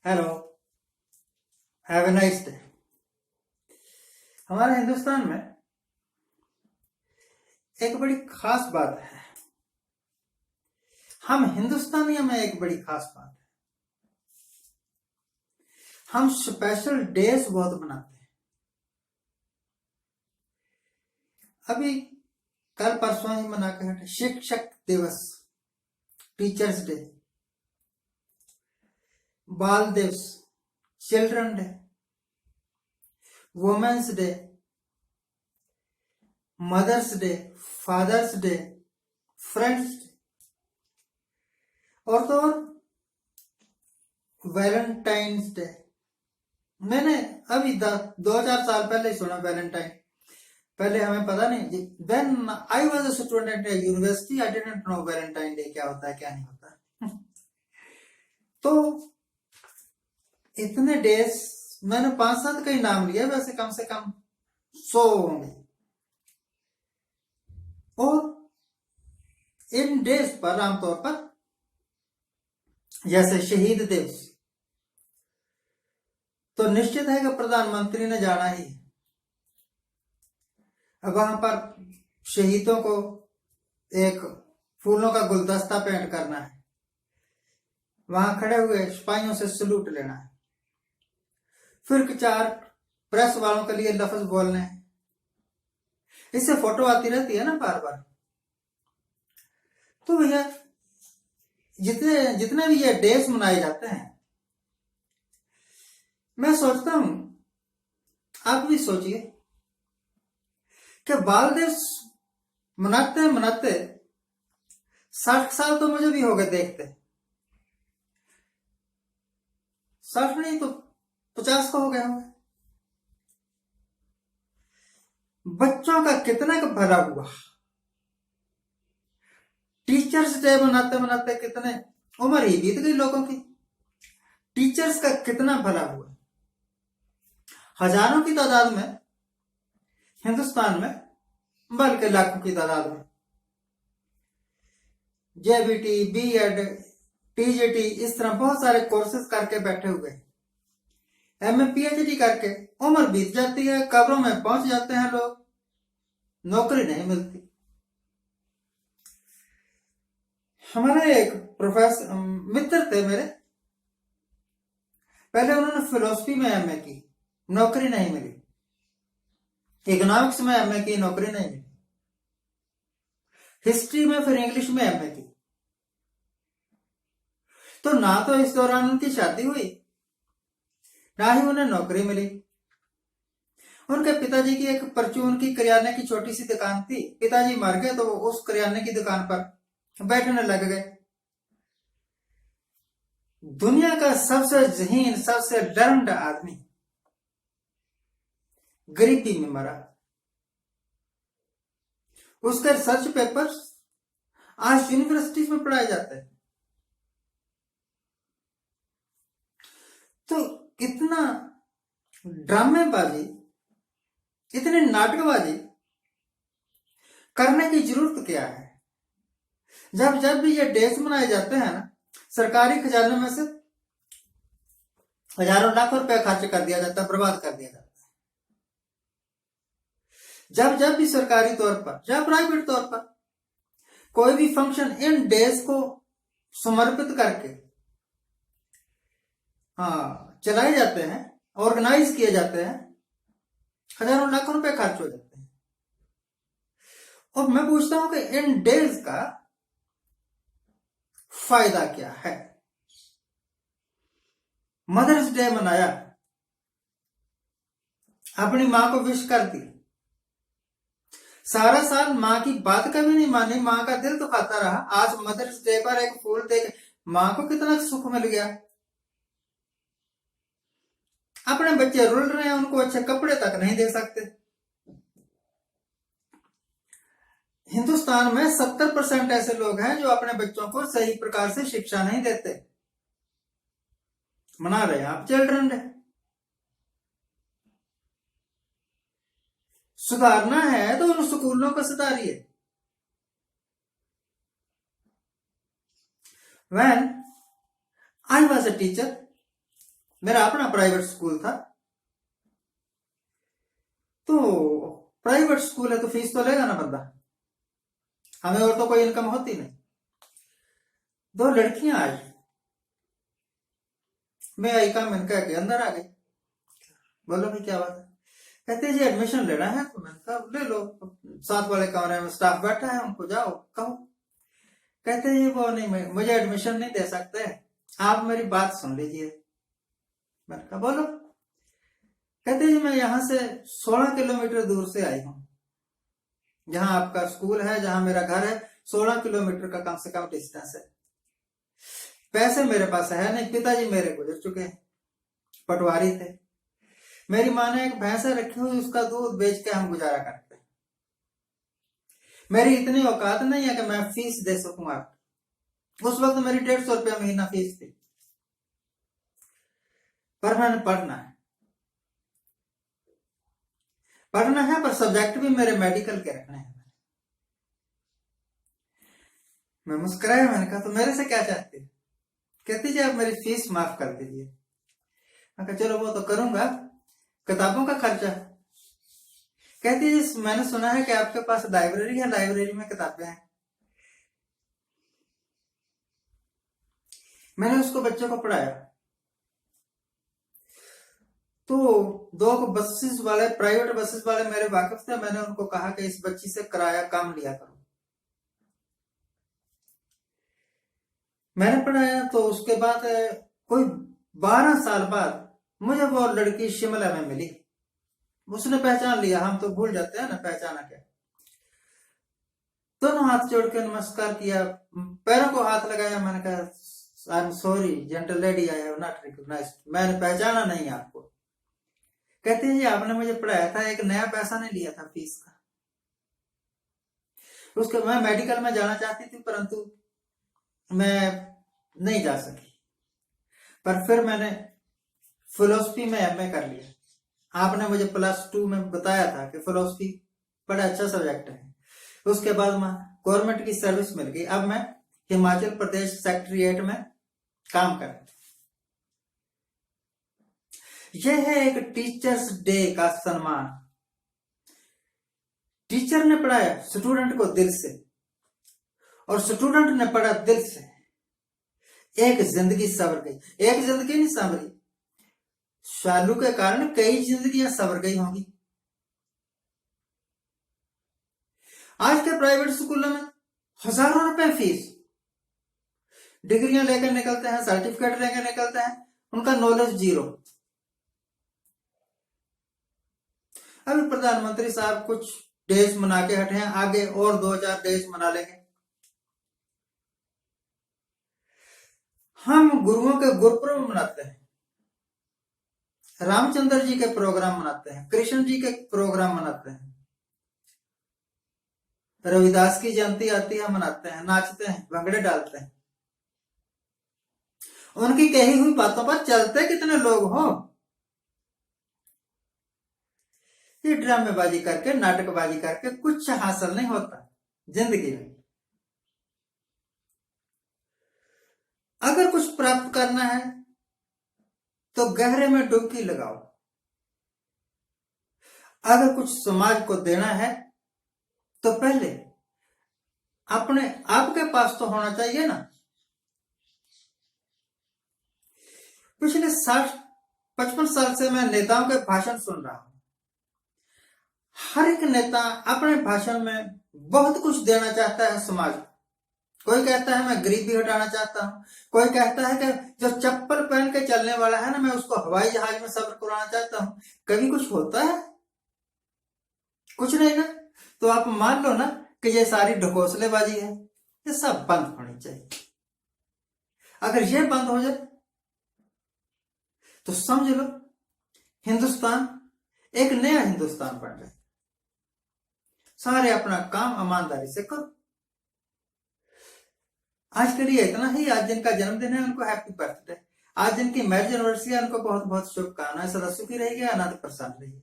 Hello. Have a nice day. हमारे हिंदुस्तान में एक बड़ी खास बात है। हम हिंदुस्तानियों में एक बड़ी खास बात है, हम स्पेशल डेज बहुत मनाते हैं। अभी कल परसों ही मना के हटे शिक्षक दिवस, टीचर्स डे, बाल दिवस, children day, women's day, mothers day, fathers day, friends day और तो और वैलेंटाइंस डे। मैंने अभी 2-4 साल पहले ही सुना वैलेंटाइन। पहले हमें पता नहीं। When I was a student at university I didn't know Valentine day क्या होता है क्या नहीं होता। तो इतने डेज मैंने 5-7 का ही नाम लिया, वैसे कम से कम 100 होंगे। और इन डेज पर आमतौर पर जैसे शहीद दिवस तो निश्चित है कि प्रधानमंत्री ने जाना ही है। अब वहां पर शहीदों को एक फूलों का गुलदस्ता पेंट करना है, वहां खड़े हुए सिपाहियों से सलूट लेना है, फिर 4 प्रेस वालों के लिए लफ्ज बोलने हैं। इससे फोटो आती रहती है ना बार बार। तो भैया जितने जितने भी ये डेज मनाए जाते हैं, मैं सोचता हूं आप भी सोचिए कि बाल दिवस मनाते मनाते 60 साल तो मुझे भी हो गए देखते। 60 नहीं तो 50 को हो गए होंगे। बच्चों का कितना का भला हुआ। टीचर्स डे मनाते मनाते कितने उम्र ही बीत गई लोगों की। टीचर्स का कितना भला हुआ। हजारों की तादाद में हिंदुस्तान में, बल्कि लाखों की तादाद में जेबीटी, बीएड, टीजीटी, इस तरह बहुत सारे कोर्सेज करके बैठे हुए, एमए पीएचडी करके उम्र बीत जाती है, कब्रों में पहुंच जाते हैं लोग, नौकरी नहीं मिलती। हमारे एक प्रोफेसर मित्र थे मेरे, पहले उन्होंने फिलोसफी में एमए की, नौकरी नहीं मिली। इकोनॉमिक्स में एमए की, नौकरी नहीं मिली। हिस्ट्री में फिर इंग्लिश में एमए की। तो ना तो इस दौरान उनकी शादी हुई, ना ही उन्हें नौकरी मिली। उनके पिताजी की एक परचून की करियाने की छोटी सी दुकान थी। पिताजी मर गए तो वो उस करियाने की दुकान पर बैठने लग गए। दुनिया का सबसे ज़हीन, सबसे लर्न्ड आदमी गरीबी में मरा। उसके रिसर्च पेपर्स आज यूनिवर्सिटीज में पढ़ाए जाते हैं। तो इतना ड्रामेबाजी, इतनी नाटकबाजी करने की जरूरत क्या है? जब जब भी ये डेज मनाए जाते हैं ना, सरकारी खजाने में से हजारों लाख रुपए खर्च कर दिया जाता है, बर्बाद कर दिया जाता है। जब जब भी सरकारी तौर पर या प्राइवेट तौर पर कोई भी फंक्शन इन डेज को समर्पित करके चलाए जाते हैं, ऑर्गेनाइज किए जाते हैं, हजारों लाख रुपए खर्च हो जाते हैं। और मैं पूछता हूं कि इन डेज का फायदा क्या है? मदर्स डे मनाया, अपनी मां को विश कर दी, सारा साल मां की बात कभी नहीं मानी, मां का दिल दुखाता रहा। आज मदर्स डे पर एक फूल देख मां को कितना सुख मिल गया। अपने बच्चे रुल रहे हैं, उनको अच्छे कपड़े तक नहीं दे सकते। हिंदुस्तान में 70% ऐसे लोग हैं जो अपने बच्चों को सही प्रकार से शिक्षा नहीं देते। मना रहे हैं आप चिल्ड्रन डे। सुधारना है तो उन स्कूलों को सुधारिए। When I was a teacher, मेरा अपना प्राइवेट स्कूल था, तो प्राइवेट स्कूल है तो फीस तो लेगा ना बंदा, हमें और तो कोई इनकम होती नहीं। 2 लड़कियां आई, मैं आई काम इनका के अंदर आ गई। बोलो भाई क्या बात है? कहते जी एडमिशन लेना है, तो मैंने कहा ले लो, साथ वाले कमरे में स्टाफ बैठा है, उनको जाओ कहो। कहते जी वो नहीं, मुझे एडमिशन नहीं दे सकते, आप मेरी बात सुन लीजिए। मैंने कहा बोलो। कहते जी मैं यहाँ से 16 किलोमीटर दूर से आई हूँ, जहां आपका स्कूल है, जहां मेरा घर है, 16 किलोमीटर का कम से कम डिस्टेंस है। पैसे मेरे पास है नहीं, पिताजी मेरे गुजर चुके हैं, पटवारी थे। मेरी माँ ने एक भैंस रखी हुई, उसका दूध बेच के हम गुजारा करते हैं। मेरी इतनी औकात नहीं है कि मैं फीस दे सकूं आपको। उस वक्त मेरी 150 रुपया महीना फीस थी, पर मैंने पढ़ना है, पर सब्जेक्ट भी मेरे मेडिकल के रखने हैं। मैं मुस्कुराया, मैंने कहा तो मेरे से क्या चाहते? कहती जी आप मेरी फीस माफ कर दीजिए। मैं कहा चलो वो तो करूंगा, किताबों का खर्चा। कहती जी मैंने सुना है कि आपके पास लाइब्रेरी है, लाइब्रेरी में किताबें हैं। मैंने उसको बच्चों को पढ़ाया, तो 2 बसेस वाले, प्राइवेट बसेस वाले मेरे वाकिफ थे। मैंने उनको कहा कि इस बच्ची से किराया कम लिया करो। मैंने पढ़ाया, तो उसके बाद कोई 12 साल बाद मुझे वो लड़की शिमला में मिली। उसने पहचान लिया, हम तो भूल जाते हैं ना पहचाना क्या। दोनों हाथ जोड़ के नमस्कार किया, पैरों को हाथ लगाया। मैंने कहा I am sorry gentle lady, I have not recognised, मैंने पहचाना नहीं आपको। कहते हैं जी आपने मुझे पढ़ाया था, एक नया पैसा नहीं लिया था फीस का। उसके मैं मेडिकल में जाना चाहती थी, परंतु मैं नहीं जा सकी। पर फिर मैंने फिलोसफी में एमए कर लिया। आपने मुझे +2 में बताया था कि फिलोसफी बड़ा अच्छा सब्जेक्ट है। उसके बाद मैं गवर्नमेंट की सर्विस मिल गई। अब मैं हिमाचल प्रदेश सेक्रेटरीट में काम कर। यह है एक टीचर्स डे का सम्मान। टीचर ने पढ़ाया स्टूडेंट को दिल से, और स्टूडेंट ने पढ़ा दिल से। एक जिंदगी संवर गई। एक जिंदगी नहीं संवरी, शालू के कारण कई जिंदगियां संवर गई होंगी। आज के प्राइवेट स्कूलों में हजारों रुपए फीस, डिग्रियां लेकर निकलते हैं, सर्टिफिकेट लेकर निकलते हैं, उनका नॉलेज जीरो। अभी प्रधानमंत्री साहब कुछ डेज मना के हटे हैं, आगे और 2-4 डेज मना लेंगे। हम गुरुओं के गुरुपर्व मनाते हैं, रामचंद्र जी के प्रोग्राम मनाते हैं, कृष्ण जी के प्रोग्राम मनाते हैं, रविदास की जयंती आती है मनाते हैं, नाचते हैं, भंगड़े डालते हैं। उनकी कही हुई बातों पर चलते कितने लोग हो? ये ड्रामेबाजी करके, नाटकबाजी करके कुछ हासिल नहीं होता जिंदगी में। अगर कुछ प्राप्त करना है तो गहरे में डुबकी लगाओ। अगर कुछ समाज को देना है तो पहले अपने आपके पास तो होना चाहिए ना। पिछले 60-55 साल से मैं नेताओं के भाषण सुन रहा हूं। हर एक नेता अपने भाषण में बहुत कुछ देना चाहता है समाज को। कोई कहता है मैं गरीबी हटाना चाहता हूं, कोई कहता है कि जो चप्पल पहन के चलने वाला है ना, मैं उसको हवाई जहाज में सफर कराना चाहता हूं। कभी कुछ होता है? कुछ नहीं ना। तो आप मान लो ना कि ये सारी ढकोसलेबाजी है, ये सब बंद होनी चाहिए। अगर ये बंद हो जाए तो समझ लो हिंदुस्तान एक नया हिंदुस्तान बन जाए। सारे अपना काम ईमानदारी से करो। आज के लिए इतना ही। आज जिनका जन्मदिन है उनको हैप्पी बर्थडे। आज जिनकी मैरिज एनिवर्सरी है उनको बहुत बहुत शुभकामनाएं। सदा सुखी रहिए, आनंद प्रसन्न रहिए।